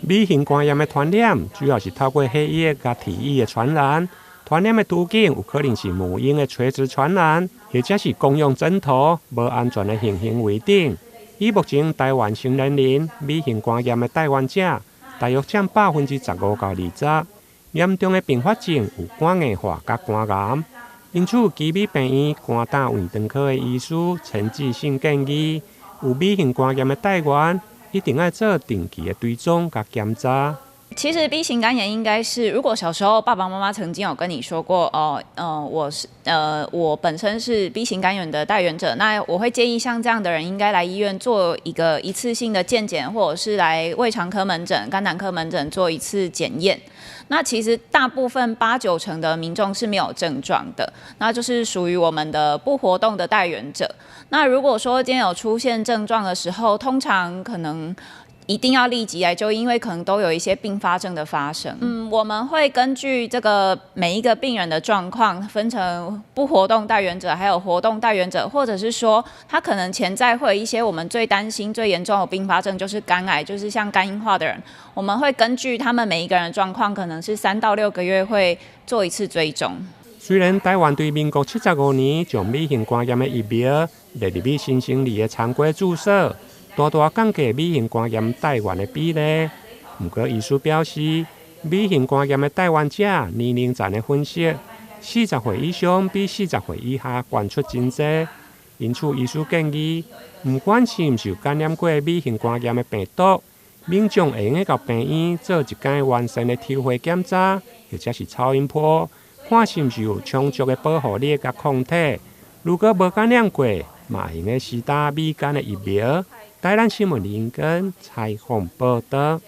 B 型肝炎的传染主要是透过血液甲体液的传染。传染的途径有可能是母婴的垂直传染，或者是共用枕头、无安全的性行为等。以目前台湾成年人 B 型肝炎的带患者，大约占15%到20%。严重的并发症有肝硬化甲肝癌。因此，基美病院肝胆胃肠科的医师陈志信建议，有 B 型肝炎的带源，一定要做定期的追踪甲检查。其实 B 型肝炎应该是，如果小时候爸爸妈妈曾经有跟你说过，我本身是 B 型肝炎的带源者，那我会建议像这样的人应该来医院做一次性的健检，或者是来胃肠科门诊、肝胆科门诊做一次检验。那其实大部分8-9成的民众是没有症状的，那就是属于我们的不活动的带源者。那如果说今天有出现症状的时候，通常可能一定要立即来就医，因为可能都有一些并发症的发生。我们会根据这个每一个病人的状况，分成不活动带源者，还有活动带源者，或者是说他可能潜在会有一些我们最担心、最严重的并发症，就是肝癌，就是像肝硬化的人，我们会根据他们每一个人的状况，可能是3到6个月会做一次追踪。虽然台湾对民国75年将 B 型肝炎的疫苗列入新生儿的常规注射，大大降低 B 型肝炎带源的比例。不过，医师表示 ，B 型肝炎的带源者年龄层的分析，40岁以上比40岁以下悬出真多。因此，医师建议，不管是毋是有感染过 B 型肝炎的病毒，民众会用到病院做一间完善的抽血检查，或者是超音波，看是毋是有充足的保护力甲抗体。如果无感染过，嘛用的施打乙肝的疫苗。台南新闻林根采访报道。